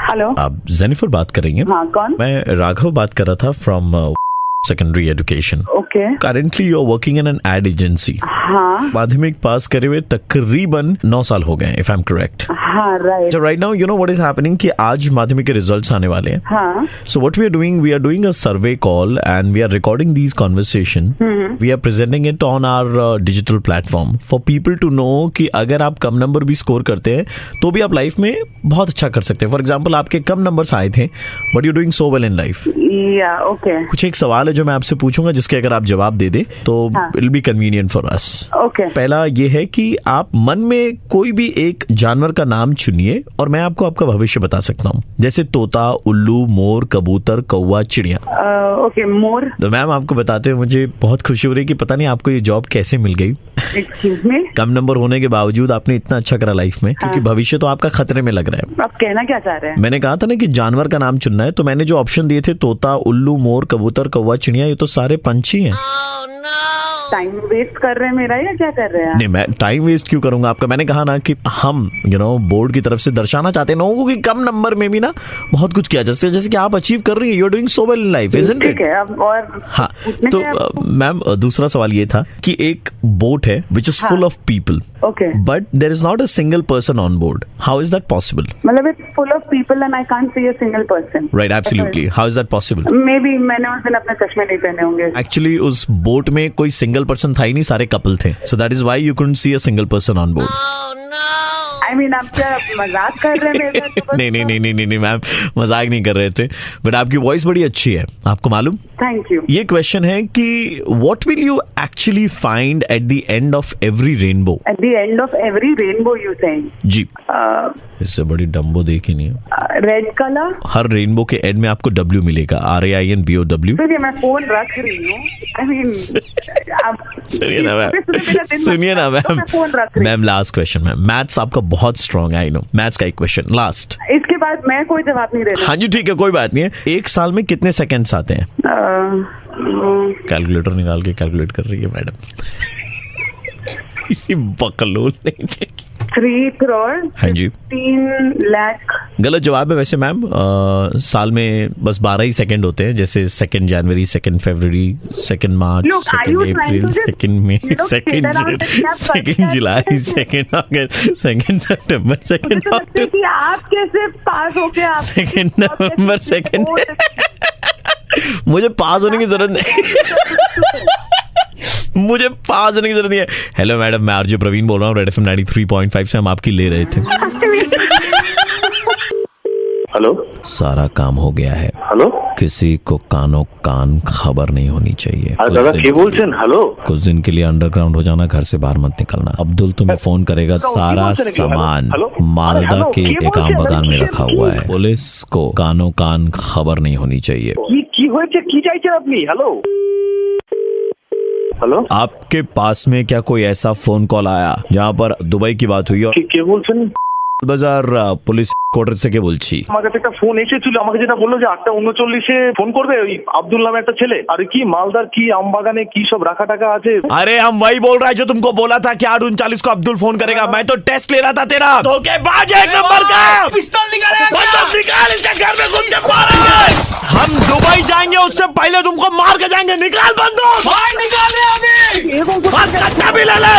Hello, आप Jennifer बात कर रही हैं? हाँ, कौन? मैं राघव बात कर रहा था from secondary education. Okay. Currently you are working in an ad agency. हाँ माध्यमिक पास करे हुए तकरीबन 9 साल हो गए, इफ आई एम करेक्ट। हाँ, right. Right now you know what is happening कि आज माध्यमिक के रिजल्ट्स आने वाले हैं। हाँ। So what we are doing a survey call and we are recording these conversation. We are presenting it on our digital platform for people to know कि अगर आप कम नंबर भी स्कोर करते हैं तो भी आप लाइफ में बहुत अच्छा कर सकते हैं। फॉर एग्जाम्पल आपके कम नंबर्स आए थे but you doing so well in life. या ओके। कुछ एक सवाल है जो मैं आपसे पूछूंगा जिसके अगर आप जवाब दे दे तो it will be convenient for us. Okay. पहला ये है कि आप मन में कोई भी एक जानवर का नाम चुनिए और मैं आपको आपका भविष्य बता सकता हूँ, जैसे तोता, उल्लू, मोर, कबूतर, कौवा, चिड़िया। ओके, मोर। तो मैम आपको बताते हुए मुझे बहुत खुशी हो रही है कि पता नहीं आपको ये जॉब कैसे मिल गई। Excuse me? कम नंबर होने के बावजूद आपने इतना अच्छा करा लाइफ में, क्योंकि भविष्य तो आपका खतरे में लग रहा है। आप कहना क्या चाह रहे हैं? मैंने कहा था ना कि जानवर का नाम चुनना है, तो मैंने जो ऑप्शन दिए थे तोता, उल्लू, मोर, कबूतर, कौवा, चिड़िया, ये तो सारे पंछी हैं। टाइम वेस्ट कर रहे हैं मेरा या क्या कर रहे हैं? नहीं, मैं टाइम वेस्ट क्यों करूंगा आपका। मैंने कहा ना कि हम बोर्ड की तरफ से दर्शाना चाहते हैं लोगों को कि कम नंबर में भी ना बहुत कुछ किया जैसे जैसे कि आप अचीव कर रही है। You are doing so well in life, isn't it? ठीक है। अब और हाँ, तो मैम दूसरा सवाल ये था कि एक बोट है which is full of people, okay, but there is not a single person on board. How is that possible? मतलब it's full of people and I can't see a single person. Right, absolutely. How is that possible? Maybe मैंने उस दिन अपने चश्मे नहीं पहने होंगे। Actually उस बोट में कोई सिंगल पर्सन था ही नहीं, सारे कपल थे, so that is why you couldn't see a single person on board. I mean आप क्या मजाक कर रहे हैं मेरे साथ? नहीं मैम, मजाक नहीं कर रहे थे, बट आपकी वॉइस बड़ी अच्छी है, आपको मालूम। Thank you. ये क्वेश्चन है कि what will you actually find at the end of every rainbow? At the end of every rainbow you saying? जी। इससे बड़ी डम्बो देखी नहीं है। Red colour. हर रेनबो के एंड में आपको W मिलेगा, RAINBOW। देखिए मैं फोन रख रही हूँ। आई मीन सुनिए ना ma'am, ma'am last question. Ma'am maths आपका बहुत स्ट्रॉन्ग है, आई नो। मैथ्स का एक क्वेश्चन लास्ट, इसके बाद मैं कोई जवाब नहीं देना। हाँ जी ठीक है, कोई बात नहीं है। एक साल में कितने सेकेंड्स आते हैं? कैलकुलेटर निकाल के कैलकुलेट कर रही है मैडम। इसी बकलोल नहीं देखी। 3 करोड़। हाँ जी। 3 लाख। गलत जवाब है वैसे मैम। साल में बस 12 ही सेकंड होते हैं, जैसे 2 जनवरी, 2 फरवरी, 2 मार्च, 2 अप्रैल, 2 मई, 2 जुलाई, 2 अगस्त, 2 सितंबर, 2 अक्टूबर। आप कैसे पास हो गए? 2 नवंबर, 2 मुझे पास होने की जरूरत नहीं। मुझे पास होने की जरूरत नहीं है। हेलो मैडम, मैं आरजे प्रवीण बोल रहा हूँ, रेड एफएम 93.5 से हम आपकी ले रहे थे। हेलो, सारा काम हो गया है। हेलो, किसी को कानो कान खबर नहीं होनी चाहिए। दादा के बोलছেন? हेलो, कुछ दिन के लिए अंडरग्राउंड हो जाना, घर से बाहर मत निकलना। अब्दुल तुम्हें फोन करेगा, सारा सामान मालदा के एक आम बागान में रखा हुआ है। पुलिस को कानो कान खबर नहीं होनी चाहिए। কি হয়েছে? কি চাইছেন আপনি? हेलो हेलो, आपके पास में क्या कोई ऐसा फोन कॉल आया जहाँ पर दुबई की बात हुई? और কে বলছেন? বাজার পুলিশ কোয়ার্টার থেকে বলছি। আমার কাছে একটা ফোন এসেছিল, আমাকে যেটা বললো যে 8:39 ফোন করবে ওই আব্দুল নামে একটা ছেলে। আর কি মালদার কি আমবাগানে কি সব রাখা টাকা আছে। अरे हम वही बोल रहा है जो तुमको बोला था कि 8:39 को अब्दुल फोन करेगा। मैं तो टेस्ट ले रहा था तेरा। धोखेबाज है एक नंबर का। पिस्तौल निकाले, बंदूक निकाल, इसके घर में घुस के मारेंगे। हम दुबई जाएंगे उससे पहले तुमको मार के जाएंगे। निकाल बंदूक। निकाल रहे अभी। कट्टा भी ले ले।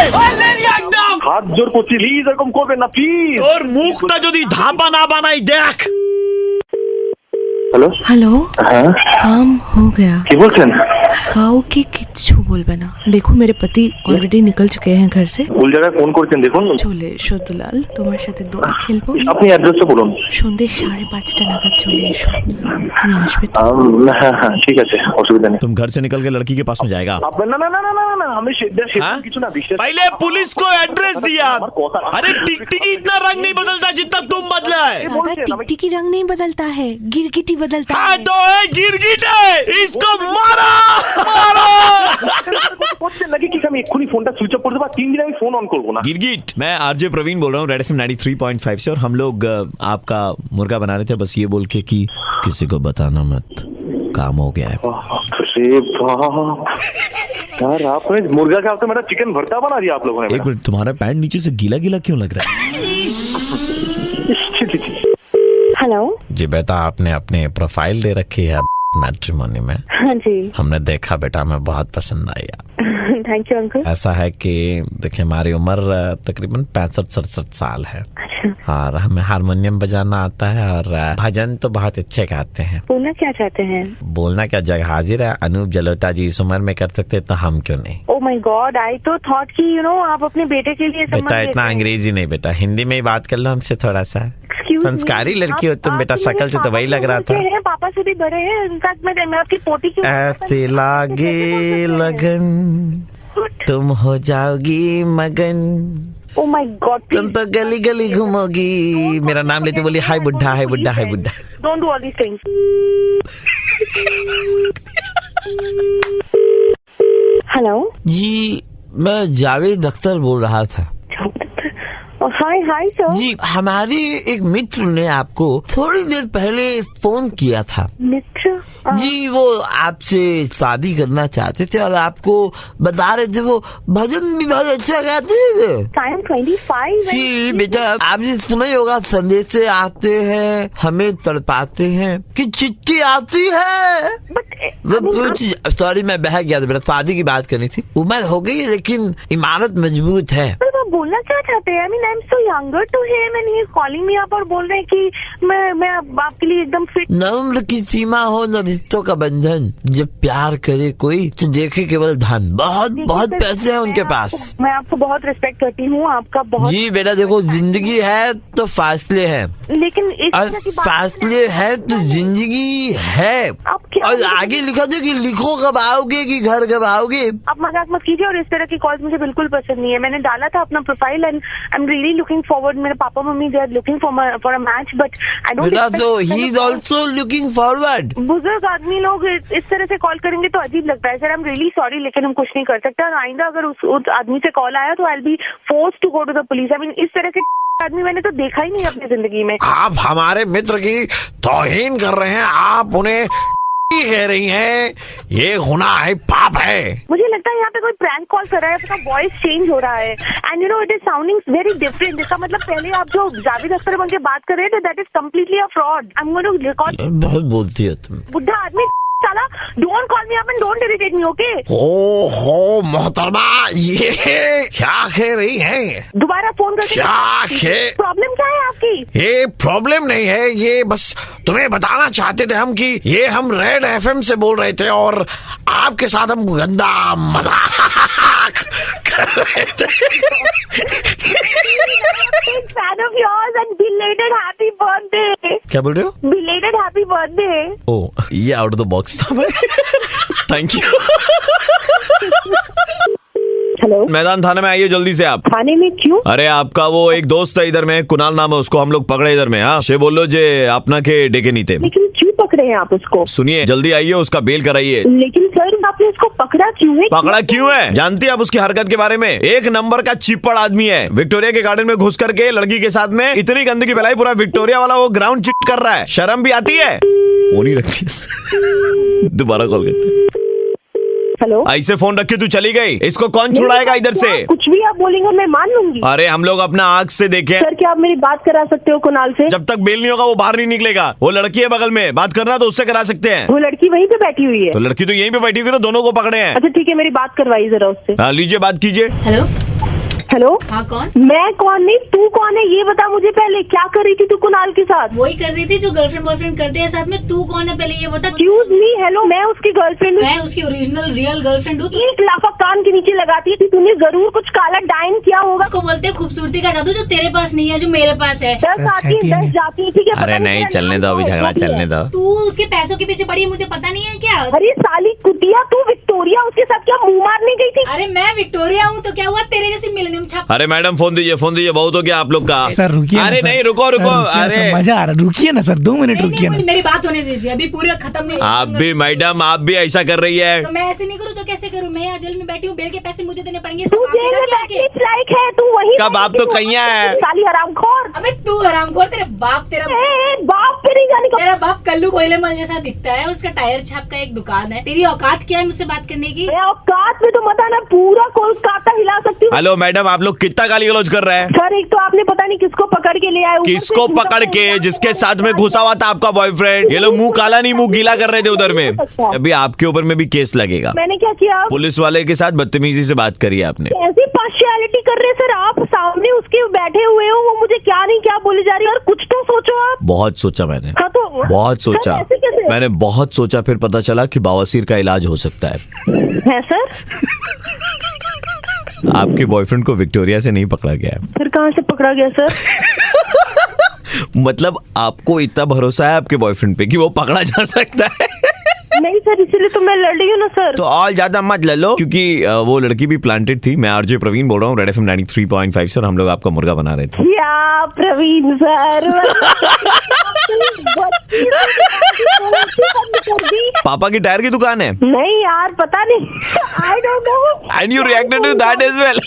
एकदम হাত জোর করছি, প্লিজ এরকম করবেন না প্লিজ। और मुखটা যদি ধাপা না বানাই দেখ। हेलो হ্যালো, হ্যাঁ কাম हो गया। কি বলছেন? কাউকে কিচ্ছু বলবে না। দেখো मेरे पति ऑलरेडी निकल चुके हैं घर से। ভুল জায়গায় ফোন করেছেন দেখুন। চলে এসো দুলাল, তোমার সাথে দোল খেলবো। আপনি অ্যাড্রেসটা বলুন। সন্ধ্যে 5:30 নাগাদ চলে এসো। তুমি আসবে তো? হ্যাঁ হ্যাঁ ঠিক আছে, অসুবিধা নেই। तुम घर से निकल के लड़की के पास में जाएगा? আপনার না না না না না আমি हाँ? কিছু না বিশ্বাস। पहले पुलिस को एड्रेस दिया। अरे टिकटिकी इतना रंग नहीं बदलता जितना तुम बदला है। दादा, टिकटिकी रंग नहीं बदलता है, गिरगिटी बदलता हाँ है। तो है गिरगिट है, इसको मारो मारो। করছেন নাকি কি? আমি এক্ষুনি ফোনটা সুইচ অফ করে দেবো, 3 দিন আমি ফোন অন করবো না। गिरगिट। मैं आरजे प्रवीण बोल रहा हूँ, रेड एफएम 93.5 से, और हम लोग आपका मुर्गा बना रहे थे, बस ये बोल के कि किसी को बताना मत, काम हो गया है। अरे बाप यार, आपने मुर्गा का तो मेरा चिकन भरता बना दिया आप लोगों ने। एक मिनट, तुम्हारा पैंट नीचे से गीला गीला क्यों लग रहा है? हेलो। जी बेटा, आपने अपनी प्रोफाइल दे रखी है मैट्रिमोनी में। हाँ जी। हमने देखा बेटा, हमें बहुत पसंद आई आप। Thank you uncle. ऐसा है कि देखिए, हमारी उम्र तकरीबन 65-67 साल है। अच्छा। और हमें हारमोनियम बजाना आता है और भजन तो बहुत अच्छे गाते हैं। बोलना क्या चाहते हैं? बोलना क्या, जग हाजिर है। अनूप जलोटा जी इस उम्र में कर सकते तो हम क्यों नहीं। ओह माय गॉड, आई तो थॉट कि आप अपने बेटे के लिए बेटा इतना अंग्रेजी नहीं बेटा, हिंदी में ही बात कर लो हमसे थोड़ा सा। संस्कारी लड़की हो तुम बेटा, शकल से तो वही लग रहा था। पापा से भी बड़े हैं, इनफैक्ट मैं आपकी पोती की। ऐसे लागे लगन तुम हो जाओगी मगन, ओह माय गॉड, तुम तो गली गली घूमोगी। मेरा नाम लेते बोली हाय बुड्ढा, हाय बुड्ढा, हाय बुड्ढा। Don't do all these things. Hello जी, मैं जावेद अख्तर बोल रहा था। हाय हाय सर। जी, हमारे एक मित्र ने आपको थोड़ी देर पहले फोन किया था। मित्र? जी, वो आपसे शादी करना चाहते थे और आपको बता रहे थे वो भजन भी बहुत अच्छा गाते थे। I am 25। जी बेटा, आपने सुना ही होगा, संदेश आते हैं हमें तड़पाते हैं कि चिट्ठी आती है। सॉरी, मैं बह गया था बेटा, शादी की बात करनी थी। उम्र हो गई है लेकिन इमारत मजबूत है। बोलना क्या चाहते हैं? I am so younger to him and he is calling me up और बोल रहे हैं कि मैं आपके लिए एकदम फिट। न उम्र की सीमा हो न रिश्तों का बंधन, जब प्यार करे कोई तो देखे केवल धन। बहुत बहुत पैसे हैं उनके पास। मैं आपको बहुत रिस्पेक्ट करती हूँ, आपका बहुत। जी बेटा देखो, जिंदगी है तो फासले हैं, लेकिन और फासले है तो जिंदगी है। और आगे लिखा था कि लिखो कब आओगे कि घर कब आओगे। आप मजाक मत कीजिए और इस तरह की कॉल्स मुझे बिल्कुल पसंद नहीं है। मैंने डाला था अपना profile and I am really looking forward. मेरे पापा मम्मी they are looking for a match, but I don't. बेटा तो he is also looking forward. बुजुर्ग आदमी लोग इस तरह से कॉल करेंगे तो अजीब लगता है। Sir I am really sorry, लेकिन हम कुछ नहीं कर सकते। और आइंदा अगर उस आदमी से कॉल आया तो I will be forced to go to the police. I mean इस तरह के आदमी मैंने तो देखा ही नहीं अपनी जिंदगी में। आप हमारे मित्र की तौहीन कर रहे हैं, आप उन्हें कह रही हैं, ये गुनाह है, पाप है। मुझे लगता है यहाँ पे कोई प्रैंक कॉल कर रहा है, अपना वॉइस चेंज हो रहा है and it is sounding very different. इसका मतलब पहले आप जो जावेद अख्तर बन के बात कर रहे थे, that is completely a fraud. I am going to record. बहुत बोलती हो तुम। बुढ़ा आदमी साला, don't call me up and don't irritate me, okay? हो मोहतरमा, ये क्या कह रही है? दोबारा फोन करके क्या प्रॉब्लम क्या है आपकी? ये प्रॉब्लम नहीं है, ये बस तुम्हें बताना चाहते थे हम कि ये हम रेड एफएम से बोल रहे थे और आपके साथ हम गंदा मजाक कर रहे थे। Fan of yours and belated happy birthday. क्या बोल रहे हो? Belated happy birthday. ओह, ये आउट ऑफ द बॉक्स था। Thank you. हेलो, मैदान थाने में आइए जल्दी से आप। थाने में क्यों? अरे आपका वो एक दोस्त है इधर में, कुणाल नाम है, उसको हम लोग पकड़े इधर में। हाँ, से बोलो जे अपना के डेके नहीं थे। लेकिन क्यों पकड़े हैं आप उसको? सुनिए, जल्दी आइए, उसका बेल कराइए। लेकिन सर आपने उसको पकड़ा क्यों है? पकड़ा क्यों है जानती है आप उसकी हरकत के बारे में? एक नंबर का चिपड़ आदमी है। विक्टोरिया के गार्डन में घुस करके लड़की के साथ में इतनी गंदगी फैलाई, पूरा विक्टोरिया वाला वो ग्राउंड चिट कर रहा है। शर्म भी आती है? फोन ही रखती है। दोबारा कॉल करते हैं। हेलो, ऐसे फोन रख के तू चली गई, इसको कौन छुड़ाएगा इधर से? कुछ भी आप बोलेंगे मैं मान लूंगी। अरे हम लोग अपना आंख से देखें। सर क्या आप मेरी बात करा सकते हो कुणाल से? जब तक बेल नहीं होगा वो बाहर नहीं निकलेगा। वो लड़की है बगल में, बात करना तो उससे करा सकते हैं। वो लड़की वहीं पे बैठी हुई है। तो लड़की तो यहीं पे बैठी हुई ना, दोनों को पकड़े हैं। अच्छा ठीक है, मेरी बात करवाइए जरा उससे। हाँ लीजिए, बात कीजिए। हेलो, हेलो, हाँ कौन? मैं कौन नहीं, तू कौन है ये बता मुझे पहले। क्या कर रही थी तू कुणाल के साथ? वही कर रही थी जो गर्लफ्रेंड बॉयफ्रेंड करते हैं साथ में। तू कौन है पहले ये बता। एक्सक्यूज मी, हेलो, मैं उसकी गर्लफ्रेंड हूँ। मैं उसकी ओरिजिनल रियल गर्लफ्रेंड हूँ। एक लाफा कान के नीचे लगाती है। तूने जरूर कुछ काला डाइन किया होगा। उसको बोलते हैं खूबसूरती का जादू, जो तेरे पास नहीं है, जो मेरे पास है। 10 आती है 10 जाती है, ठीक है? अरे नहीं, चलने दो, अभी झगड़ा चलने दो। तू उसके पैसों के पीछे पड़ी है, मुझे पता नहीं है क्या? अरे साली कुतिया, तू विक्टोरिया उसके साथ क्या मुंह मारने गई थी? अरे मैं विक्टोरिया हूँ तो क्या हुआ, तेरे जैसी मिलेनियम छाप। अरे मैडम फोन दीजिए, फोन दीजिए, बहुत हो गया आप लोग का। सर रुकिए। अरे नहीं, रुको रुको। अरे मजा आ रहा, रुकिए ना सर, 2 मिनट नहीं, रुकिए नहीं, ना। मेरी बात होने दीजिए, अभी पूरा खत्म नहीं। आप भी मैडम, आप भी ऐसा कर रही है। तो मैं ऐसे नहीं करूँ तो कैसे करूँ? मैं यहाँ जेल में बैठी हूँ, बेल के पैसे मुझे देने पड़ेंगे। तू जेल में बैठने लायक है, तू वही इसका बाप तो कहीं है। साली हरामखोर। अबे तू हरामखोर, तेरे बाप तेरा बाप पे नहीं जाने तेरा बाप कल्लू कोयले मल जैसा दिखता है, उसका टायर छाप का एक दुकान है। तेरी औकात क्या है मुझसे बात करने की? औकात में तो मत आना, पूरा कोलकाता हिला सकती हूँ। हेलो मैडम, आप लोग कितना गाली गलौज कर रहे हैं? सर एक तो आपने पता नहीं किसको पकड़ के ले आए। किसको पकड़ के? जिसके साथ में घुसा हुआ था आपका बॉयफ्रेंड। ये लोग मुंह काला नहीं मुंह गीला कर रहे थे उधर में। अभी आपके ऊपर में भी केस लगेगा। मैंने क्या किया? पुलिस वाले के साथ बदतमीजी से बात करी आपने। ऐसी पार्शियलिटी कर रहे सर आप, सामने उसके बैठे हुए हो, वो मुझे क्या नहीं क्या बोले जा रही है। और कुछ तो सोचो आप। बहुत सोचा मैंने, हाँ तो बहुत सोचा सर, ऐसे कैसे? मैंने बहुत सोचा, फिर पता चला कि बवासीर का इलाज हो सकता है सर। आपके बॉयफ्रेंड को विक्टोरिया से नहीं पकड़ा गया है। फिर कहाँ से पकड़ा गया सर? मतलब आपको इतना भरोसा है आपके बॉयफ्रेंड पे कि वो पकड़ा जा सकता है? नहीं सर, इसीलिए तो मैं लड़ रही हूँ ना सर। तो और ज्यादा मत ले लो, क्योंकि वो लड़की भी प्लांटेड थी। मैं आरजे प्रवीण बोल रहा हूँ, रेड एफएम 93.5 से, और हम लोग आपका मुर्गा बना रहे थे। क्या प्रवीण सर? पापा की टायर की दुकान है? नहीं यार, पता नहीं। I don't know. And you reacted to that as well.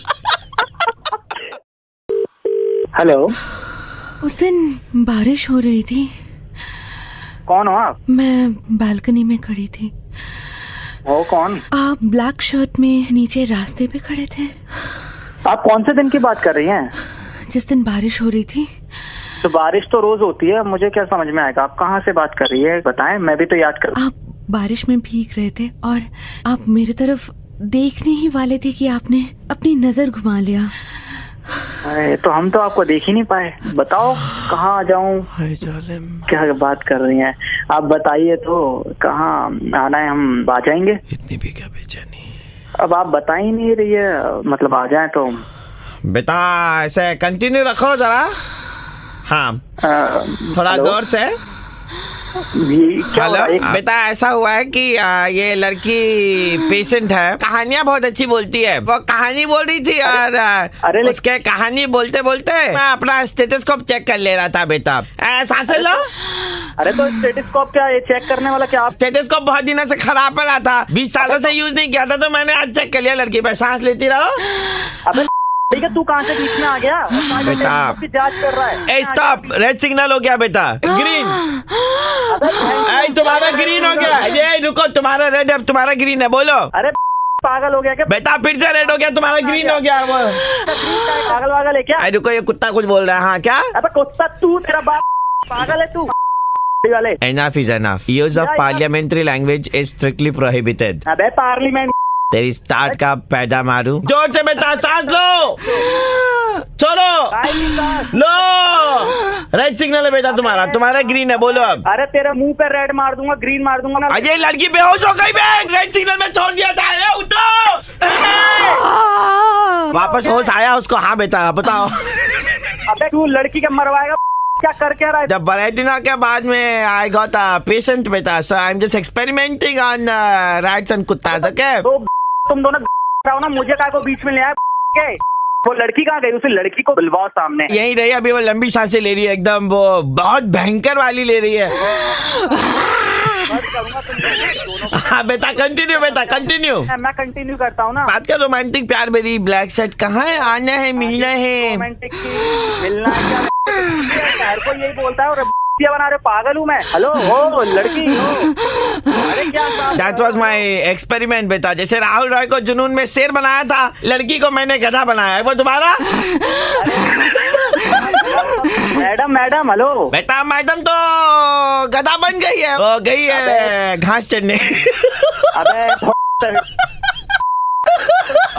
Hello, उस दिन बारिश हो रही थी, कौन हो आप? मैं बालकनी में खड़ी थी। वो कौन? आप ब्लैक शर्ट में नीचे रास्ते पे खड़े थे। आप कौन से दिन की बात कर रही हैं? जिस दिन बारिश हो रही थी। तो बारिश तो रोज होती है, मुझे क्या समझ में आएगा? आप कहाँ से बात कर रही है बताएं, मैं भी तो याद करूँ। आप बारिश में भीग रहे थे और आप मेरी तरफ देखने ही वाले थे कि आपने अपनी नजर घुमा लिया। अरे तो हम तो आपको देख ही नहीं पाए। बताओ कहाँ आ जाऊँ? क्या बात कर रही हैं आप? बताइए तो कहाँ आना है, हम आ जाएंगे। इतनी भी क्या बेचैनी? अब आप बता ही नहीं रही है, मतलब आ जाए तो। बेटा ऐसे कंटिन्यू रखो जरा। हाँ थोड़ा हेलो? जोर से। क्या हो रहा है? हेलो बेटा, ऐसा हुआ है कि ये लड़की पेशेंट है, कहानियाँ बहुत अच्छी बोलती है। वो कहानी बोल रही थी और अरे उसके कहानी बोलते बोलते मैं अपना स्टेथोस्कोप चेक कर ले रहा था। बेटा सांसें लो। अरे तो स्टेथोस्कोप क्या ये चेक करने वाला? क्या आप स्टेथोस्कोप बहुत दिनों से खराब पड़ा था, 20 सालों से यूज नहीं किया था, तो मैंने आज चेक कर लिया। लड़की पे सांस लेती रहो। अबे ठीक है, तू कहाँ से बीच में आ गया? बेटा जांच कर रहा है। स्टॉप, रेड सिग्नल हो गया बेटा, ग्रीन। तुम्हारा ग्रीन हो गया। ये रुको, तुम्हारा रेड है, तुम्हारा ग्रीन है, बोलो। अरे पागल हो गया क्या? बेटा फिर से रेड हो गया, तुम्हारा ग्रीन हो गया। वो पागल वागल है क्या? रुको, ये कुत्ता कुछ बोल रहा है। हाँ क्या? अबे कुत्ता तू, तेरा बाप पागल है तू वाले। Enough is enough. Use of parliamentary language is strictly prohibited. अबे पार्लियामेंट तेरी स्टार्ट का पैदा मारू। जोर से बेटा सांस लो, चलो लो। रेड सिग्नल है बेटा तुम्हारा, तुम्हारा ग्रीन है, बोलो अब। अरे तेरे मुंह पे रेड मार दूंगा, ग्रीन मार दूंगा ना। अजय लड़की बेहोश हो गई बे, रेड सिग्नल में छोड़ दिया था। अरे उठो, वापस होश आया उसको? हाँ बेटा बताओ। अबे तू लड़की का मरवाएगा, क्या कर क्या रहा है? जब बड़े दिनों के बाद में आई गॉट अ पेशेंट बेटा, so I am just experimenting on rats and कुत्ता। ओके तो तुम दोनों रहो ना, मुझे काय को बीच में ले आए के? वो लड़की कहाँ गई? उसे लड़की को बुलवाओ सामने। यही रही, अभी वो लंबी सांसें ले रही है, एकदम वो बहुत भयंकर वाली ले रही है। हाँ बेटा कंटिन्यू, बेटा कंटिन्यू। मैं कंटिन्यू करता हूँ ना। बात कर रोमांटिक प्यार मेरी। ब्लैक शर्ट कहाँ है? आना है, मिलना है। रोमांटिक मिलना है क्या? को यही बोलता है और बना रहे, पागल हूँ मैं। हेलो वो लड़की हो। अरे क्या? That was my experiment बेटा। जैसे राहुल रॉय को जुनून में शेर बनाया था, लड़की को मैंने गधा बनाया है। वो तुम्हारा? Madam madam hello. बेटा मैडम तो गधा बन गई है, वो गई है घास चढ़ने। अबे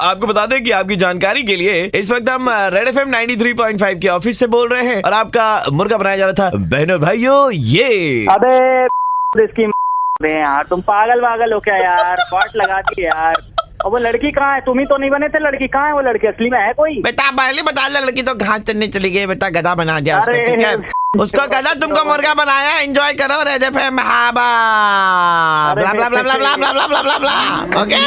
आपको बता दें कि आपकी जानकारी के लिए इस वक्त हम रेड एफएम 93.5 के ऑफिस से बोल रहे हैं और आपका मुर्गा बनाया जा रहा था। बहनों भाइयों, ये अबे इसकी यार, तुम पागल वागल हो क्या यार? बात लगा दी यार। और वो लड़की कहाँ है? तुम ही तो नहीं बने थे। लड़की कहाँ है? वो लड़की असली में है कोई? बेटा पहले बता, लड़की तो घास चढ़ने चली गई बेटा, गधा बना दिया उसको। ठीक है, उसको गधा, तुमको मुर्गा बनाया। एंजॉय करो रेड एफएम। हाबा ब्ला ब्ला ब्ला ब्ला ब्ला ब्ला ब्ला ब्ला ब्ला। ओके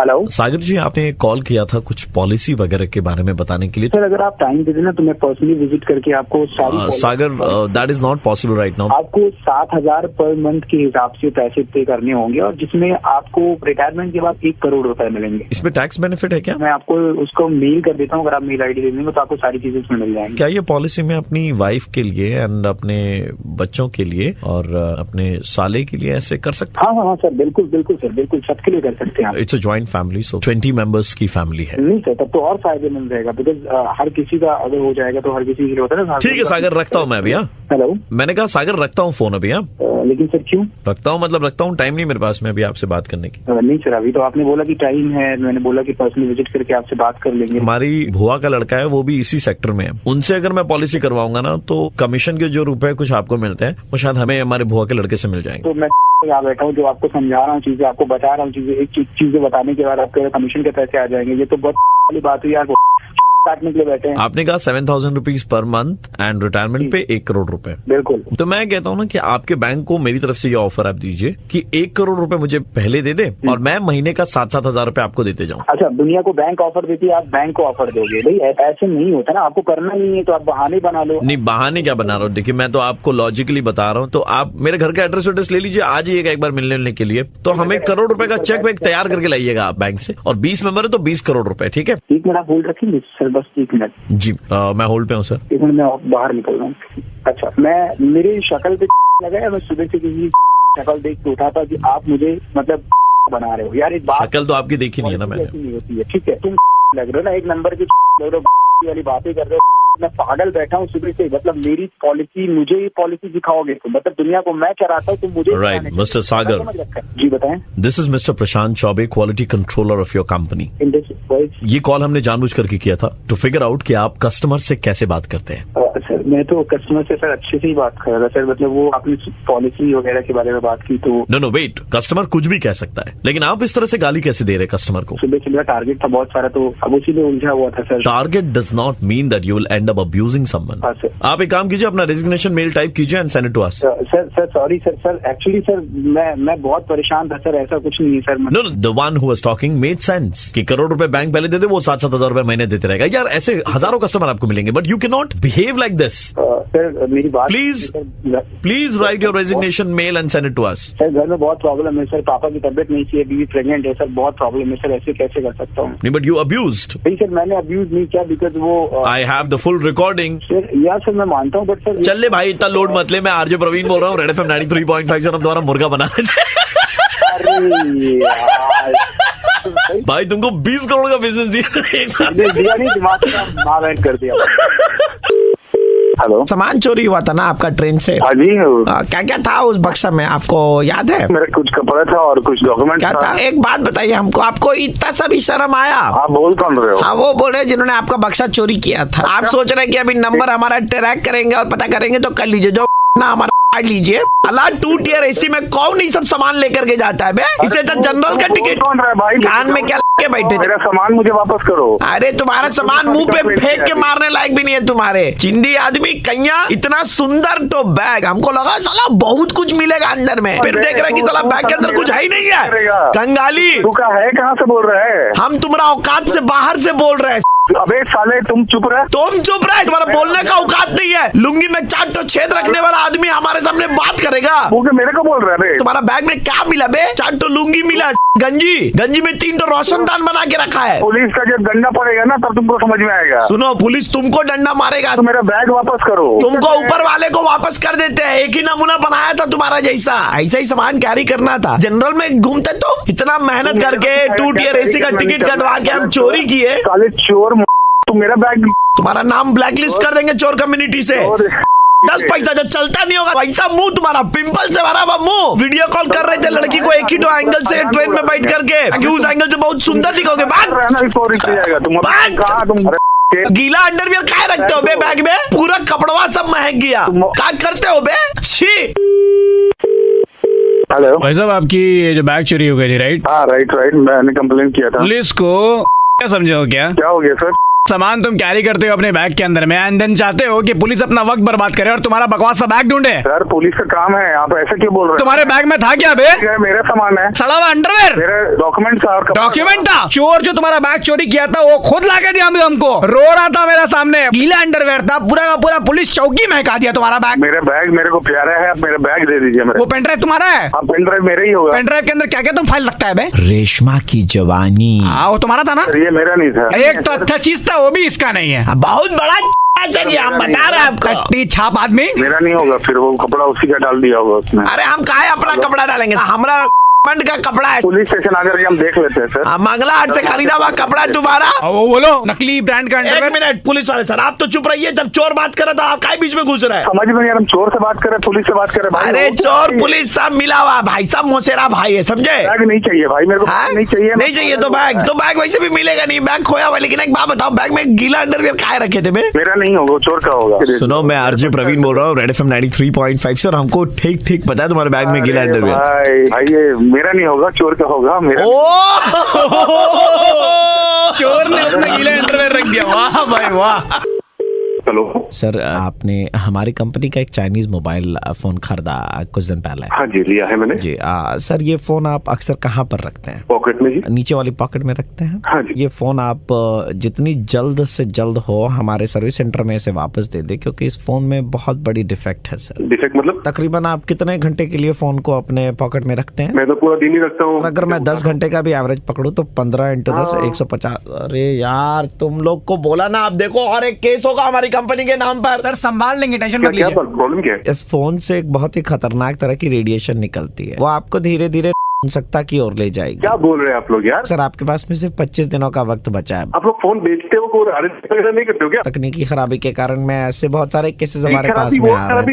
हेलो सागर जी, आपने कॉल किया था कुछ पॉलिसी वगैरह के बारे में बताने के लिए। सर अगर आप टाइम दे देना तो मैं पर्सनली विजिट करके आपको sorry Sagar, that is not possible right now. आपको 7,000 पर मंथ के हिसाब से पैसे पे करने होंगे और जिसमें आपको रिटायरमेंट के बाद 1 करोड़ रुपए मिलेंगे। इसमें टैक्स बेनिफिट है क्या? मैं आपको उसको मेल कर देता हूँ, अगर आप मेल आईडी दे देंगे तो आपको सारी चीजें इसमें मिल जाएंगी। क्या ये पॉलिसी में अपनी वाइफ के लिए एंड अपने बच्चों के लिए और अपने साले के लिए ऐसे कर सकते हैं? हाँ सर, बिल्कुल बिल्कुल सर, बिल्कुल सबके लिए कर सकते हैं। It's a joint family, so 20 members की फैमिली है। नहीं सर, तब तो और फायदेमंद रहेगा, बिकॉज हर किसी का अगर हो जाएगा तो हर किसी के लिए होता है ना। ठीक है सागर, रखता हूँ मैं अभी। हेलो, मैंने कहा सागर रखता हूँ फोन अभी। लेकिन सर क्यों रखता हूँ? मतलब रखता हूँ, टाइम नहीं मेरे पास में अभी आपसे बात करने की। नहीं सर, अभी तो आपने बोला कि टाइम है, मैंने बोला कि पर्सनली विजिट करके आपसे बात कर लेंगे। हमारी भुआ का लड़का है, वो भी इसी सेक्टर में है। उनसे अगर मैं पॉलिसी करवाऊंगा ना तो कमीशन के जो रुपए कुछ आपको मिलते हैं वो शायद हमें हमारे भुआ के लड़के से मिल जाएंगे। तो मैं यहाँ बैठा हूँ, जो आपको समझा रहा हूँ चीजें, आपको बता रहा हूँ चीजें, एक चीजें बताने के बाद आपके कमीशन के पैसे आ जाएंगे। ये तो बहुत वाली बात हुई यार, काटने के लिए बैठे हैं। आपने कहा 7,000 rupees per month and retirement पे 1 करोड़ रुपए। बिल्कुल। तो मैं कहता हूँ ना कि आपके बैंक को मेरी तरफ से ये ऑफर आप दीजिए कि 1 करोड़ रुपए मुझे पहले दे दे और मैं महीने का 7-7 हजार रुपए आपको देते जाऊँ। अच्छा, दुनिया को बैंक ऑफर देती है, आप बैंक को ऑफर दोगे? भाई ऐसे नहीं होता ना, आपको करना नहीं है तो आप बहाने बना लो। नहीं, बहाने क्या बना रहा हूँ? देखिए, मैं तो आपको लॉजिकली बता रहा हूँ। तो आप मेरे घर का एड्रेस ले लीजिए, आ जाइएगा एक बार मिलने के लिए। तो हमें 1 करोड़ रुपए का चेक वेक तैयार करके लाइएगा आप बैंक से, और 20 मेंबर है तो 20 करोड़ रुपए। ठीक है? 1 मिनट आप होल्ड रखेंगे सर, बस 1 मिनट जी। मैं होल्ड पे हूँ सर। 1 मिनट, मैं बाहर निकल रहा हूँ। अच्छा, मैं मेरी शक्ल पे लगा, मैं सुबह से किसी शक्ल देख के उठा था कि आप मुझे मतलब बना रहे हो यार। एक बात, शक्ल तो आपकी देखी नहीं है ना मैंने। नहीं होती है, ठीक है? तुम लग रहे हो ना, एक नंबर की लग रहे हो, वाली बातें कर रहे हो। मैं पागल बैठा हूँ सुबह से, मतलब मेरी पॉलिसी, मुझे ये पॉलिसी सिखाओगे तुम? मतलब दुनिया को मैं चलाता हूँ, तुम मुझे। राइट मिस्टर सागर, जी बताएं। This is mister Prashant Choubey, quality controller of your company. ये कॉल हमने जानबूझ करके किया था टू फिगर आउट कि आप कस्टमर से कैसे बात करते हैं। सर मैं तो कस्टमर से सर अच्छे से ही बात कर रहा था सर, मतलब वो आपने पॉलिसी वगैरह के बारे में बात की तो। नो वेट, कस्टमर कुछ भी कह सकता है, लेकिन आप इस तरह से गाली कैसे दे रहे कस्टमर को? सुबह से मेरा टारगेट था बहुत सारा, तो अब उसी में उलझा हुआ था sir. Target does not mean that you will end up abusing someone. आप एक काम कीजिए, अपना रेजिग्नेशन मेल टाइप कीजिए and send it to us. Sir sorry sir, actually sir मैं बहुत परेशान था सर, ऐसा कुछ नहीं है sir. No, the one who was talking made sense कि करोड़ रुपए बैंक पहले दे दे, वो 7-7 हजार रुपए महीने देते रहेगा। यार ऐसे हजारों कस्टमर आपको मिलेंगे, but you can not behave like this. Sir मेरी बात, please write your resignation mail and send it to us. Sir घर में बहुत प्रॉब्लम है सर, पापा की तबियत नहीं चाहिए, बीवी प्रेग्नेंट है सर, बहुत प्रॉब्लम है सर, ऐसे कैसे कर सकता हूँ? नहीं, बट यू अब्यूज्ड। नहीं सर, मैंने अब्यूज नहीं किया, बिकॉज वो I have the full recording. यार सर मैं मानता हूँ, बट सर चल ले भाई, इतना लोड मत ले। मैं आरजे प्रवीण बोल रहा हूँ, रेड एफएम 93.5 से हम द्वारा मुर्गा बना रहे थे। भाई तुमको 20 करोड़ का बिजनेस दिया नहीं, दिमाग में कर दिया। हेलो, सामान चोरी हुआ था ना आपका ट्रेन से? हाँ जी। क्या क्या था उस बक्सा में, आपको याद है? मेरा कुछ कपड़ा था और कुछ डॉक्यूमेंट क्या था? एक बात बताइए हमको, आपको इतना सा भी शर्म आया? आप बोल कौन रहे हो? हाँ, वो बोल रहे जिन्होंने आपका बक्सा चोरी किया था। आप सोच रहे हैं कि अभी नंबर हमारा ट्रैक करेंगे और पता करेंगे, तो कर लीजिए, जो ना हमारा काट लीजिए। अल्लाह 2 टियर एसी में कौन ही सब सामान लेकर के जाता है बे? इसे तो जनरल का टिकट। कौन रहा है भाई? कान में क्या के बैठे? मेरा सामान मुझे वापस करो। अरे तुम्हारा सामान मुंह पे फेंक के मारने लायक भी नहीं है तुम्हारे चिंदी आदमी कन्या। इतना सुंदर तो बैग, हमको लगा साला बहुत कुछ मिलेगा अंदर में, फिर देख रहे कि साला बैग के अंदर कुछ है ही नहीं है। कंगाली तू का है, कहाँ से बोल रहा है? हम तुम्हारा औकात से बाहर से बोल रहे हैं। अबे साले तुम चुप रहे। तुम चुप रहे, तुम्हारा बोलने का औकात नहीं है। लुंगी में 4 तो छेद रखने वाला आदमी हमारे सामने बात करेगा। मेरे को बोल रहा है? तुम्हारा बैग में क्या मिला बे? 4 तो लुंगी मिला, गंजी में 3 तो रोशनदान बना के रखा है। पुलिस का जब डंडा पड़ेगा ना तब तुमको समझ में आएगा। सुनो, पुलिस तुमको डंडा मारेगा तो मेरा बैग वापस करो। तुमको ऊपर वाले को वापस कर देते हैं। एक ही नमूना बनाया था तुम्हारा जैसा, ऐसा ही सामान कैरी करना था। जनरल में घूमते तो इतना मेहनत करके 2 टियर एसी का टिकट कटवा के हम चोरी किए। साले चोर, तू मेरा बैग, तुम्हारा नाम ब्लैकलिस्ट कर देंगे चोर कम्युनिटी से। 10 पैसा जो चलता नहीं होगा, पैसा मुंह तुम्हारा पिंपल से भरा हुआ मुंह। वीडियो कॉल कर रहे थे लड़की को एक ही तो एंगल से ट्रेन में बैठ करके, कि उस एंगल से बहुत सुंदर दिखोगे। गीला अंडरवियर काहे रखते हो बे बैग में? पूरा कपड़वा सब महक गया, क्या करते हो बे? छी। हेलो भाई साहब, आपकी ये जो बैग चोरी हो गई थी, राइट? हाँ राइट, मैंने कंप्लेन किया था। पुलिस को क्या समझे हो? क्या हो गया सर? सामान तुम कैरी करते हो अपने बैग के अंदर में एंड देन चाहते हो कि पुलिस अपना वक्त बर्बाद करे और तुम्हारा बकवास सा बैग ढूंढे। सर पुलिस का काम है, आप ऐसे क्यों बोल रहे हैं? तुम्हारे बैग में था क्या बे? मेरा सामान है, सड़ा हुआ अंडरवेयर, मेरे डॉक्यूमेंट था। डॉक्यूमेंट था। चोर जो तुम्हारा बैग चोरी किया था वो खुद ला के दिया हमको, रो रहा था मेरे सामने, गीला अंडरवेयर था, पूरा का पूरा पुलिस चौकी महका दिया तुम्हारा बैग। मेरे बैग मेरे को प्यारा है, आप मेरा बैग दे दीजिए। वो पेन ड्राइव तुम्हारा है? पेन ड्राइव मेरा ही होगा। पेन ड्राइव के अंदर क्या क्या तुम फाइल रखता है बे? रेशमा की जवानी। वो तुम्हारा था ना? ये मेरा नहीं था। एक तो अच्छा चीज था वो भी इसका नहीं है। बहुत बड़ा सर ये हम बता रहे हैं आपको। कट्टी छाप आदमी। मेरा नहीं होगा, फिर वो कपड़ा उसी का डाल दिया होगा उसमें। अरे हम काहे अपना कपड़ा डालेंगे, हमारा फंड का कपड़ा है। पुलिस स्टेशन आकर के हम देख लेते हैं सर। मंगला हाट से खरीदा हुआ कपड़ा तुम्हारा। वो बोलो नकली ब्रांड का अंडरवेयर। एक मिनट पुलिस वाले सर, आप तो चुप रहिए। जब चोर बात कर रहा था आप काहे बीच में घुस रहे हैं? समझ में यार, हम चोर से बात कर रहे हैं, पुलिस से बात कर रहे हैं। अरे चोर पुलिस सब मिला हुआ भाई, सब मोसेरा भाई है, समझे? बैग नहीं चाहिए भाई मेरे को, नहीं चाहिए। नहीं चाहिए तो बैग वैसे भी मिलेगा नहीं, बैग खोया हुआ। लेकिन एक बात बताओ, बैग में गीला अंडरवियर काहे रखे थे बे? मेरा नहीं होगा, चोर का होगा। सुनो, मैं आरजे प्रवीण बोल रहा हूँ, रेड एफएम 93.5 से, और हमको ठीक ठीक पता है तुम्हारे बैग में गीला अंडरवियर। भाई ये मेरा नहीं होगा, चोर का होगा। मेरा चोर ने अपना गीला अंडरवेयर रख दिया। वाह भाई वाह। हेलो सर, आपने हमारी कंपनी का एक चाइनीज मोबाइल फोन खरीदा कुछ दिन पहले। हाँ जी, लिया है मैंने जी। सर ये फोन आप अक्सर कहाँ पर रखते हैं? पॉकेट में जी। नीचे वाली पॉकेट में रखते हैं? हाँ जी। ये फोन आप जितनी जल्द से जल्द हो हमारे सर्विस सेंटर में इसे वापस दे दे, क्योंकि इस फोन में बहुत बड़ी डिफेक्ट है सर। डिफेक्ट मतलब? तकरीबन आप कितने घंटे के लिए फोन को अपने पॉकेट में रखते हैं? मैं तो पूरा दिन ही रखता हूँ। अगर मैं 10 घंटे का भी एवरेज पकड़ूं तो 15 × 10 150। अरे यार तुम लोग को बोला ना, आप देखो और एक केस होगा हमारी कंपनी के नाम पर। सर संभाल लेंगे, टेंशन मत लीजिए। प्रॉब्लम क्या है? इस फोन से एक बहुत ही खतरनाक तरह की रेडिएशन निकलती है, वो आपको धीरे धीरे सत्ता की ओर ले जाएगी। क्या बोल रहे हैं आप लोग यार? सर आपके पास में सिर्फ 25 दिनों का वक्त बचा है। आप लोग फोन बेचते हो, कोई नहीं करते हो क्या? तकनीकी खराबी के कारण में ऐसे बहुत सारे केसेस हमारे पास में आ रहे हैं।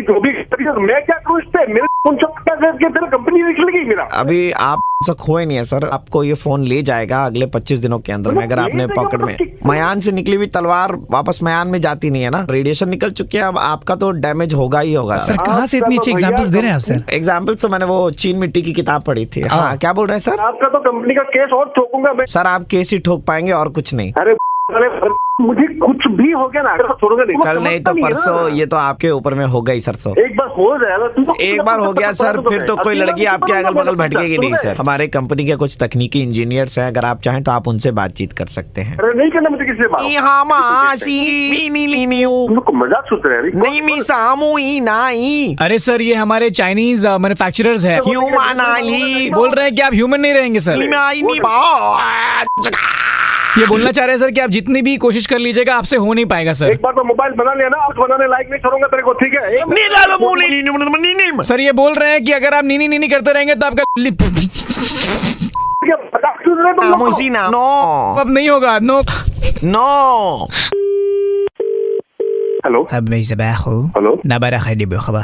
मैं क्या करूँ इस पे? मेरे फोन तेरा कंपनी निकल गई मेरा। अभी आप से खोए नहीं है सर, आपको ये फोन ले जाएगा अगले 25 दिनों के अंदर में। अगर आपने पॉकेट में मयान से निकली हुई तलवार वापस मयान में जाती नहीं है ना, रेडिएशन निकल चुकी है, अब आपका तो डैमेज होगा ही होगा। सर कहाँ से इतनी अच्छी एग्जांपल्स दे रहे हैं आप सर? एग्जाम्पल्स तो मैंने वो चीन मिट्टी की किताब पढ़ी थी। हाँ, क्या बोल रहे हैं सर? आपका तो कंपनी का केस और ठोकूंगा मैं। सर आप केस ही ठोक पाएंगे और कुछ नहीं। अरे मुझे कुछ भी हो गया ना, छोड़ोगे नहीं। कल नहीं तो परसों, ये तो आपके ऊपर में होगा ही सरसों। एक बार हो जाएगा, एक बार हो गया सर, फिर तो कोई लड़की आपके अगल बगल भटकेगी नहीं सर। हमारे कंपनी के कुछ तकनीकी इंजीनियर्स हैं, अगर आप चाहें तो आप उनसे बातचीत कर सकते हैं। अरे नहीं करना मुझे किसी से बात। मजाक सोच रहे हैं? नहीं मी सामूई नाई। अरे सर ये हमारे चाइनीज मैन्युफैक्चरर्स है, ह्यूमन आली। बोल रहे हैं कि आप ह्यूमन नहीं रहेंगे सर। ये बोलना चाह रहे हैं सर कि आप जितनी भी कोशिश कर लीजिएगा आपसे हो नहीं पाएगा सर। एक बार तो मोबाइल बना लिया ना, आप बनाने लायक नहीं छोड़ूंगा तेरे को, ठीक है? सर ये बोल रहे हैं कि अगर आप नीनी नीनी करते रहेंगे तो आपका अब नहीं होगा। No no. हेलो अब मैं ज़बाह हूँ। हेलो ना बरा खैर खबर।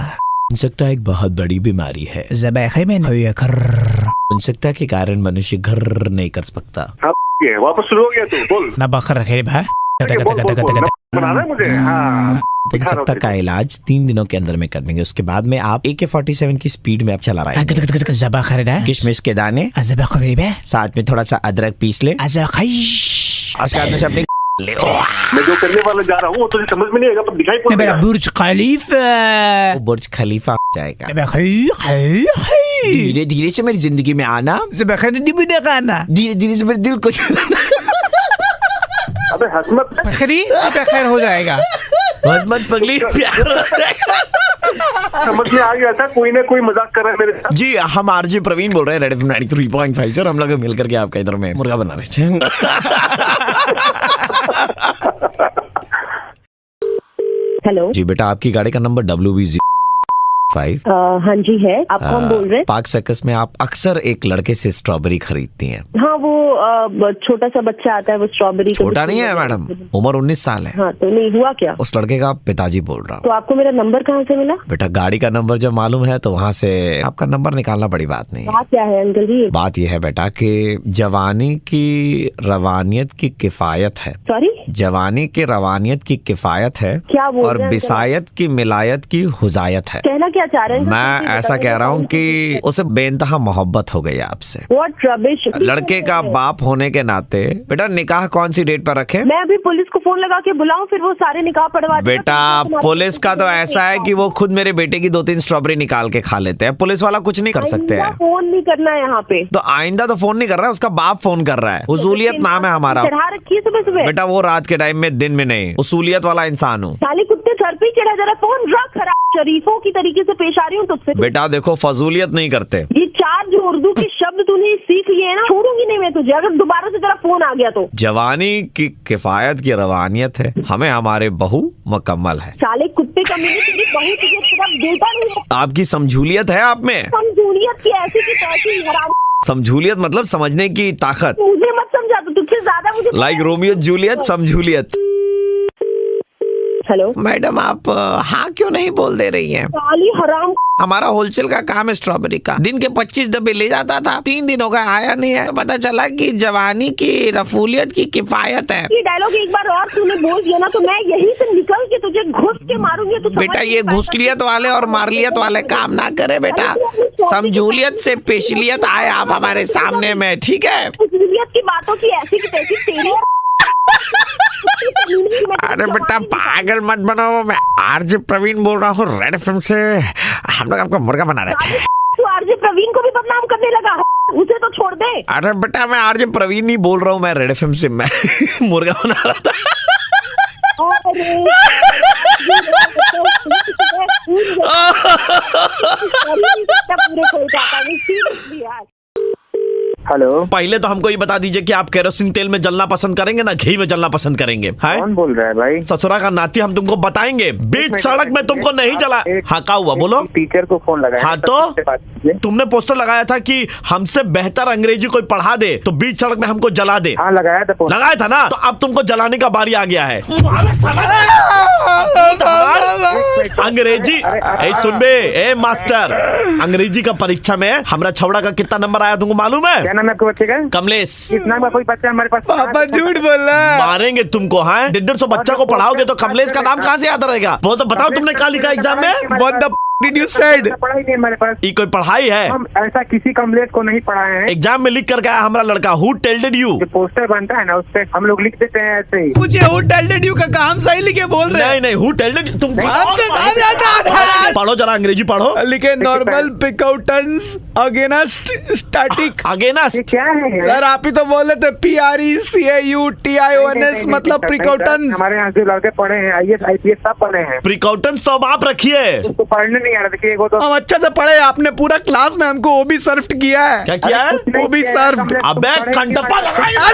हो सकता है एक बहुत बड़ी बीमारी है, ज़बाह में उनसकता के कारण मनुष्य घर नहीं कर सकता। वापस शुरू हो गया तू, बोल ना बखर रखे भाई। बनाना है मुझे। हाँ, पुंसकता का इलाज 3 दिनों के अंदर में कर देंगे। उसके बाद में आप AK-47 की स्पीड में आप चला रहे हैं। किशमिश के दाने, साथ में थोड़ा सा अदरक पीस ले, उसके बाद में से अपने मैं जो करने वाला जा रहा हूँ वो तुझे समझ में नहीं आएगा, पर दिखाई पड़ेगा। बुर्ज खलीफा, बुर्ज खलीफा हो जाएगा। धीरे धीरे से मेरी जिंदगी में आना, धीरे धीरे से मेरे दिल को अबे हसमत खैर हो जाएगा। हसमत पगली समझ में आ गया था, कोई ना कोई मजाक कर रहा है मेरे साथ। जी, हम आरजे प्रवीण बोल रहे हैं, रेड एफएम 93.5 सर। हम लोग मिलकर के आपका इधर में मुर्गा बना रहे थे। हेलो जी बेटा, आपकी गाड़ी का नंबर WB05। हाँ जी है, आप कौन बोल रहे हैं? पार्क सर्कस में आप अक्सर एक लड़के से स्ट्रॉबेरी खरीदती हैं। हाँ, वो छोटा सा बच्चा आता है, वो स्ट्रॉबेरी। छोटा नहीं है मैडम, उम्र 19 साल है। हाँ, तो नहीं हुआ क्या? उस लड़के का पिताजी बोल रहा हूँ। तो आपको मेरा नंबर कहाँ से मिला? बेटा गाड़ी का नंबर जब मालूम है तो वहाँ से आपका नंबर निकालना बड़ी बात नहीं है। बात क्या है अंकल जी? बात यह है बेटा कि जवानी की रवानियत की किफायत है। सॉरी? जवानी की रवानियत की किफायत है, क्या बोल और रहे हैं? बिसायत की मिलायत की हुजायत है। कहना क्या चाह रहे हैं? मैं ऐसा कह रहा हूँ कि उसे बेइंतहा मोहब्बत हो गई आपसे। What rubbish? लड़के का बाप होने के नाते बेटा निकाह कौन सी डेट पर रखे? मैं अभी पुलिस को फोन लगा के बुलाऊं, फिर वो सारे निकाह पढ़वा देगा। बेटा पुलिस का तो ऐसा है कि वो खुद मेरे बेटे की 2-3 स्ट्रॉबेरी निकाल के खा लेते हैं, पुलिस वाला कुछ नहीं कर सकते हैं। फोन नहीं करना है यहाँ पे। तो आइंदा तो फोन नहीं कर रहा है, उसका बाप फोन कर रहा है। उसूलियत नाम है हमारा। चढ़ा रखी है सुबह सुबह। बेटा वो रात के टाइम में, दिन में नहीं। उसूलियत वाला इंसान हूँ। साले कुत्ते सर पे चढ़ा, जरा फोन रख, खराब शरीफों की तरीके से पेश आ रही हूँ तुझसे। बेटा देखो फजूलियत नहीं करते। ये 4 जो उर्दू के शब्द तूने सीख लिए है ना, छोड़ूंगी नहीं मैं तुझे, अगर दोबारा से तेरा फोन आ गया तो। जवानी की किफायत की रवानियत है, हमें हमारे बहू मुकम्मल है। साले कुत्ते का मेरी तेरी बहू तुझे तेरा बेटा नहीं है। आपकी समझूलियत है आप में। समझूलियत की ऐसी की तैसी हराम। समझूलियत मतलब समझने की ताकत। मुझे मत समझा, तो तुझसे ज्यादा मुझे लाइक रोमियो जूलियत समझूलियत। हेलो मैडम आप हाँ क्यों नहीं बोल दे रही हैं? साली हराम। हमारा होलसेल का काम है स्ट्रॉबेरी का, दिन के 25 डब्बे ले जाता था, 3 दिन हो गए आया नहीं है। तो पता चला कि जवानी की रफूलियत की किफायत है। ये डायलॉग एक बार और तूने बोल दिया ना तो मैं यहीं से निकल के तुझे घुस के मारूंगी। तो बेटा ये घुसलियत वाले और मारलियत वाले काम ना करे बेटा, समझूलियत से पेशलियत आए आप हमारे सामने में, ठीक है? समझूलियत की बातों की ऐसी की तैसी तेरी। अरे बेटा पागल मत बनाओ, मैं आरजे प्रवीण बोल रहा हूँ रेड एफएम से। हम लोग आपको मुर्गा बना रहे थे। तू आरजे प्रवीण को भी बदनाम करने लगा, उसे तो छोड़ दे। अरे बेटा मैं आरजे प्रवीण नहीं बोल रहा हूँ, मैं रेड एफएम से मैं मुर्गा बना रहा था। हेलो, पहले तो हमको ये बता दीजिए कि आप केरोसिन तेल में जलना पसंद करेंगे ना घी में जलना पसंद करेंगे? कौन बोल रहा है भाई? ससुरा का नाती, हम तुमको बताएंगे। बीच सड़क में तुमको नहीं चला। हाँ क्या हुआ बोलो? टीचर को फोन लगाया। हाँ तो तुमने पोस्टर लगाया था कि हमसे बेहतर अंग्रेजी कोई पढ़ा दे तो बीच सड़क में हमको जला दे। हाँ लगाया था, लगाया था ना, तो अब तुमको जलाने का बारी आ गया है। अंग्रेजी सुन बे ए मास्टर, अंग्रेजी का परीक्षा में हमारा छवड़ा का कितना नंबर आया तुमको मालूम है? क्या नाम है आपके बच्चे का? कमलेश। इस नाम का कोई बच्चा हमारे पास? पापा झूठ बोल रहा है। मारेंगे तुमको। हाँ 150 बच्चा को पढ़ाओगे तो कमलेश का नाम कहाँ से याद रहेगा? वो तो बताओ तुमने क्या लिखा एग्जाम में? What the did you said? पढ़ाई नहीं हमारे पास। ये कोई पढ़ाई है? हम ऐसा किसी कमलेश को नहीं पढ़ाए हैं। एग्जाम में लिख कर गया हमारा लड़का। Who told you? जो पोस्टर बनता है ना उस पे हम लोग लिख देते हैं ऐसे ही। मुझे हु टेल्डेड यू का काम सही लिखे बोल रहे हैं। नहीं हु टेल्डेड तुम आपके पढ़ो जरा अंग्रेजी पढ़ो। लिखे नॉर्मल पिकआउटेंस अगेंस्ट स्टैटिक। अगेंस्ट क्या है सर? आप ही तो बोले थे PRECAUTIONS मतलब प्रिकॉटन्स। हमारे यहाँ जो लड़के पढ़े हैं IAS IPS सब पढ़े हैं। प्रिकॉटन्स तो अब आप रखिए। उसको पढ़ने नहीं आ रहा। देखिए वो तो हम अच्छा से पढ़े, आपने पूरा क्लास में हमको ओबी सर्व किया है। क्या किया है? ओबी सर्व। अबे कंटप्पा लगाया।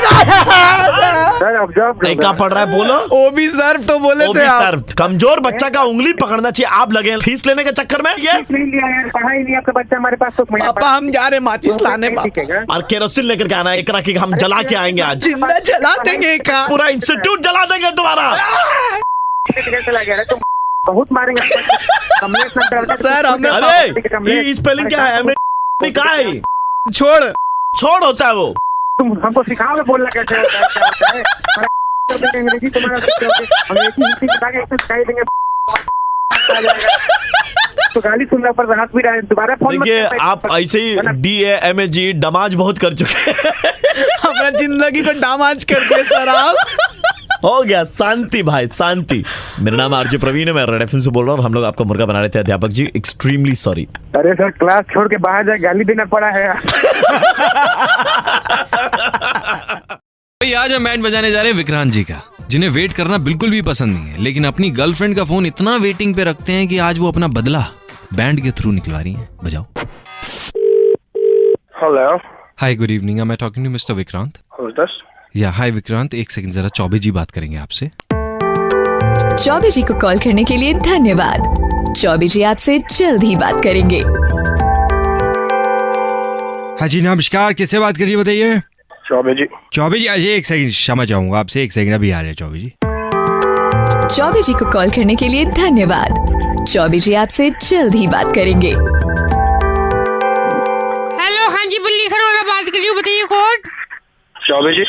सर ऑब्जर्व क्या पढ़ रहा है बोलो? ओबी सर्व तो बोले थे आप। सर्व। कमजोर बच्चा का उंगली पकड़ना चाहिए, आप लगे फीस लेने के चक्कर में। ये नहीं लिया यार, पढ़ाई नहीं आपका बच्चा हमारे पास। तो पापा हम जा रहे माचिस लाने और केरोसिन लेकर के आना, एक रखी हम जला के आएंगे आज। जिंदा जला देंगे का पूरा इंस्टीट्यूट जला देंगे तुम्हारा। चला गया तुम बहुत मारेंगे सर। हमने अरे स्पेलिंग क्या है? कहा है? छोड़ होता है वो। तुम हमको सिखाओगे बोलना कैसे होता है? अंग्रेजी तुम्हारा तो गाली सुनने पर हाथ भी रहे। दोबारा फोन देखिए आप ऐसे ही DAMAG डमाज बहुत कर चुके हैं। हमारा जिंदगी को डमाज कर दिया सर आप। हो गया शांति भाई शांति। मेरा नाम आरजे प्रवीण है, मैं रेड एफएम से बोल रहा हूँ। हम लोग आपका मुर्गा बना रहे थे। अध्यापक जी एक्सट्रीमली सॉरी। अरे सर क्लास छोड़ के बाहर जाए गाली देना पड़ा है। आज हम बैंड बजाने जा रहे हैं विक्रांत जी का, जिन्हें वेट करना बिल्कुल भी पसंद नहीं है, लेकिन अपनी गर्लफ्रेंड का फोन इतना वेटिंग पे रखते हैं कि आज वो अपना बदला बैंड के थ्रू निकलवा रही हैं। बजाओ। Hello, hi good evening, I am talking to mister Vikrant? या हाय विक्रांत, एक सेकंड जरा चौबे जी बात करेंगे आपसे। चौबे जी को कॉल करने के लिए धन्यवाद। चौबे जी आपसे जल्द ही बात करेंगे। हाँ जी नमस्कार, किससे बात करिए बताइए? चौबे जी। चौबे जी एक सेकंड क्षमा चाहूंगा आपसे, एक सेकंड अभी आ रहे हैं चौबे जी। चौबे जी को कॉल करने के लिए धन्यवाद। चौबे जी आपसे जल्द ही बात करेंगे। हेलो, हाँ जी बिल्ली खरोला बात कर रही हूँ, बताइए कौन? चौबे जी।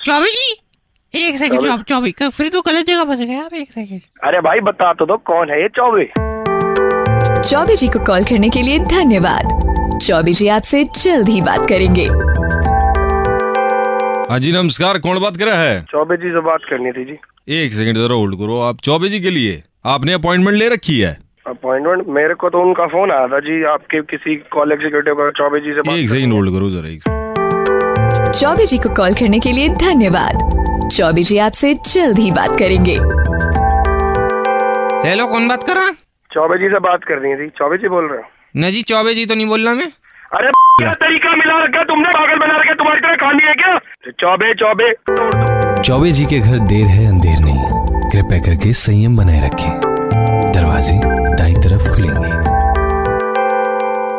चौबे जी एक सेकंड। चौबे फिर तो गलत जगह फंस गए आप। एक सेकंड। अरे भाई बता तो दो कौन है ये चौबे? चौबे जी को कॉल करने के लिए धन्यवाद। चौबे जी आपसे जल्द ही बात करेंगे। हाँ जी नमस्कार, कौन बात कर रहा है? चौबे जी से बात करनी थी जी। एक सेकंड जरा होल्ड करो। आप चौबे जी के लिए आपने अपॉइंटमेंट ले रखी है? अपॉइंटमेंट मेरे को तो उनका फोन आया था जी, आपके किसी कॉल एग्जीक्यूटिव का चौबे जी से बात। एक सेकंड होल्ड करो जरा। चौबे जी को कॉल करने के लिए धन्यवाद। चौबे जी आपसे जल्द ही बात करेंगे। हेलो, कौन बात कर रहा? चौबे जी से बात करनी थी। चौबे जी बोल रहे हो? नहीं जी, चौबे जी तो नहीं बोल रहा मैं। अरे क्या तरीका मिला रखा तुमने, पागल बना रखा, तुम्हारी तरह कहानी है क्या? चौबे चौबे चौबे जी के घर देर है अंधेर नहीं, कृपया करके संयम बनाए रखें, दरवाजे दाईं तरफ खुलेंगे।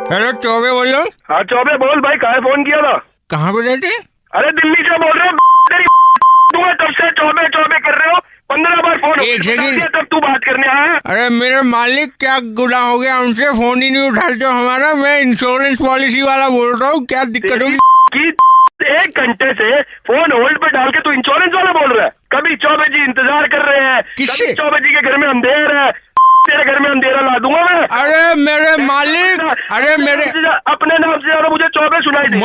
हेलो चौबे बोल रहा हूँ। हाँ चौबे बोल भाई, कहाँ फोन किया था? कहाँ पे रहते? अरे दिल्ली से बोल रहे हो, तुम्हें तब से चौबे चौबे कर रहे हो, 15 बार फोन तब तू बात करने आया। अरे मेरे मालिक, क्या गुनाह हो गया उनसे, फोन ही नहीं उठाते हो हमारा। मैं इंश्योरेंस पॉलिसी वाला बोल रहा हूँ, क्या दिक्कत होगी? 1 घंटे से फोन होल्ड पे डाल के तू इंश्योरेंस वाला बोल रहा है। कभी चौबे जी इंतजार कर रहे हैं, किससे? चौबे जी के घर में अंधेर है, तेरे घर में अंधेरा ला दूंगा मैं। अरे मेरे मालिक, अरे मेरे अपने नाम से ज्यादा मुझे चौबे सुनाई दे।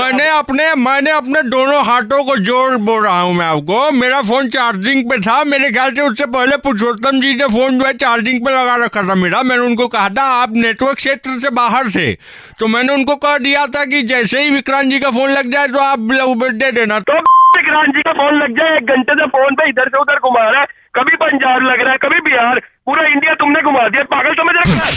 मैंने अपने दोनों हाथों को जोड़ बोल रहा हूँ मैं आपको। मेरा फोन चार्जिंग पे था, मेरे ख्याल से उससे पहले पुरुषोत्तम जी ने फोन जो है चार्जिंग पे लगा रखा था मेरा। मैंने उनको कहा था आप नेटवर्क क्षेत्र से बाहर थे, तो मैंने उनको कह दिया था कि जैसे ही विक्रांत जी का फोन लग जाए तो आप दे देना। तो विक्रांत जी का फोन लग जाए, 1 घंटे से फोन पे इधर से उधर घुमा रहा है, कभी पंजाब लग रहा है, कभी बिहार, पूरा इंडिया तुमने घुमा दिया, पागल समझ रखा है।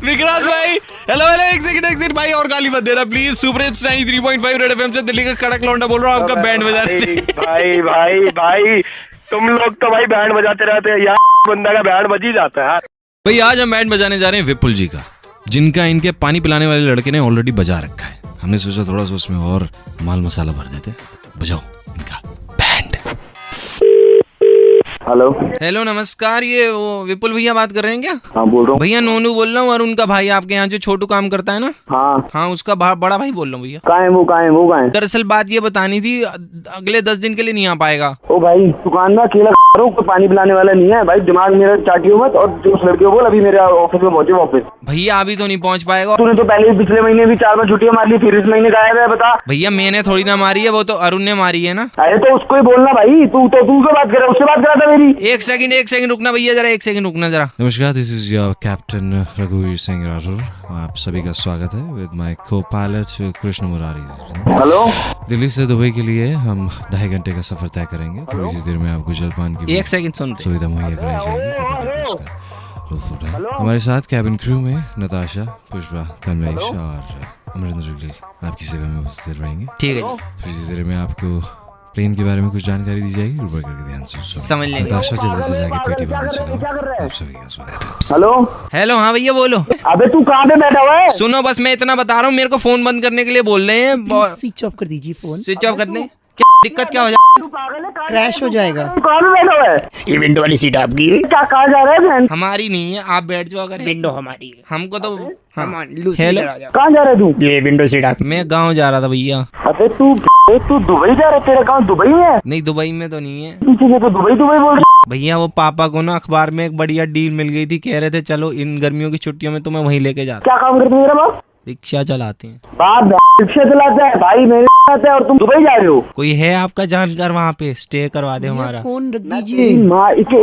विक्रांत भाई, हेलो एक सेकंड भाई, और गाली मत देना please. Super hits 93.5 red FM से दिल्ली का कड़क लौंडा बोल रहा हूँ, आपका बैंड बजा रहे। भाई तुम लोग तो भाई बैंड बजाते रहते हैं यार, बंदा का बैंड बज ही जाता है। भाई आज हम बैंड बजाने जा रहे हैं विपुल जी का, जिनका इनके पानी पिलाने वाले लड़के ने ऑलरेडी बजा रखा है। हमने सोचा थोड़ा सा उसमें और माल मसाला भर देते। बजाओ इनका बैंड। हेलो नमस्कार, ये वो विपुल भैया बात कर रहे हैं क्या? हाँ बोल रहा हूँ भैया, नोनू बोल रहा हूँ, और उनका भाई आपके यहाँ जो छोटू काम करता है ना। हाँ उसका बड़ा भाई बोल रहा हूँ भैया। कहाँ है वो? दरअसल बात ये बतानी थी, अगले 10 दिन के लिए नहीं आ पाएगा। ओ भाई, दुकान में अकेला को पानी पिलाने वाला नहीं है भाई, दिमाग मेरा चाटियो मत। और उस लड़के को बोल अभी मेरे ऑफिस में पहुंचे वापस। भैया अभी तो नहीं पहुंच पाएगा। तूने तो पहले पिछले महीने भी 4 बार छुट्टियां मार ली, फिर इस महीने गायब है, बता। भैया मैंने थोड़ी ना मारी है, वो तो अरुण ने मारी है ना। अरे तो उसको ही बोलना भाई, तू क्यों बात कर रहा है? उससे बात करा था मेरी। एक सेकंड रुकना भैया, जरा 1 सेकंड रुकना जरा। नमस्कार, दिस इज योर कैप्टन रघुवीर सिंह राठौर। आप सभी का स्वागत है विद माय को पायलट कृष्ण मुरारी। हेलो, दिल्ली से दुबई के लिए हम 2.5 घंटे का सफर तय करेंगे। थोड़ी सी देर में आपको जलपान की 1 सेकंड सुन सुविधा मुहैया कराई जाएगी। हमारे साथ कैबिन क्रू में नताशा, पुष्पा, तन्मेश और अमरिंदर जुगली आपकी सेवा में उपस्थित रहेंगे। ठीक है, थोड़ी सी देर में आपको प्लेन के बारे में कुछ जानकारी दी जाएगी, कृपया करके ध्यान से समझ लेंगे। नताशा जल्दी से जाके पेटी बांधने सिखाओ। आप सभी का स्वागत है। हेलो हाँ भैया बोलो। अबे तू कहाँ पे बैठा हुआ है? सुनो बस मैं इतना बता रहा हूँ, मेरे को फोन बंद करने के लिए बोल रहे हैं। स्विच ऑफ कर दीजिए फोन। स्विच ऑफ करने क्या दिक्कत क्या हो जाएगी? क्रैश हो जाएगा। कहाँ पे बैठा हुआ है? ये विंडो वाली सीट आपकी है। क्या कहाँ जा रहा है? हमारी नहीं है, आप बैठ जाओ। अगर विंडो हमारी है, हमको तो हेलो, कहाँ जा रहा है तू? ये विंडो सीट आप। मैं गाँव जा रहा था भैया। अबे तू दुबई जा रहा है? तेरा गाँव दुबई में है? नहीं, दुबई में तो नहीं है। पीछे से तो दुबई बोल रहा। भैया वो पापा को ना अखबार में एक बढ़िया डील मिल गई थी, कह रहे थे चलो इन गर्मियों की छुट्टियों में तुम्हें वहीं लेके जाता। क्या काम करते मेरा बाप? रिक्शा चलाते हैं। बाप रिक्शा चलाता है भाई, मेरे आता है और तुम दुबई जा रहे हो? कोई है आपका जानकार वहाँ पे, स्टे करवा दे हमारा। फोन रख दीजिए।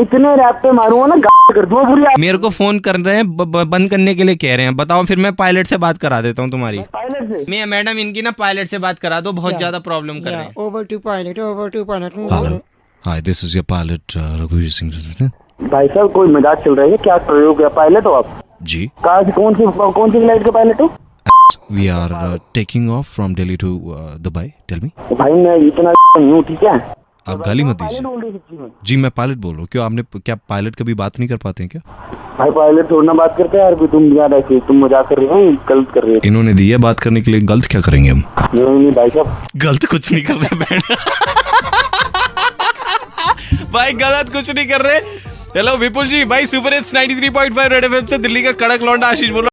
इतने रैप पे मारूंगा ना, कर दूंगा पूरी। मेरे को फोन कर रहे हैं, बंद करने के लिए कह रहे हैं। बताओ फिर मैं पायलट से बात करा देता हूँ तुम्हारी। मैं मैडम इनकी ना पायलट से बात करा दो, बहुत ज्यादा प्रॉब्लम कर रहे हैं। Over to pilot. Hello, hi, this is your pilot रघुवीर सिंह। भाई साहब कोई मजाक चल रहा है क्या? प्रयोग या पायलट हो आप? जी। कहाँ से कौन सी फ्लाइट के पायलट हो? We are taking off from Delhi to Dubai. Tell me. भाई मैं इतना नहीं हूँ, ठीक है? आप गाली मत दीजिए। जी मैं पायलट बोल रहा हूँ। क्यों आपने क्या पायलट कभी बात नहीं कर पाते हैं क्या? भाई पायलट थोड़ा ना बात करते हैं यार, तुम यार ऐसे तुम मजाक कर रहे हो, गलत कर रहे हो। इन्होंने दी है बात करने के लिए, गलत क्या करेंगे हम? नहीं भाई साहब, गलत कुछ नहीं कर रहे भाई, गलत कुछ नहीं कर रहे। हेलो विपुल जी, भाई सुपर हिट्स 93.5 रेड एफएम से दिल्ली का कड़क लौंडा आशीष बोल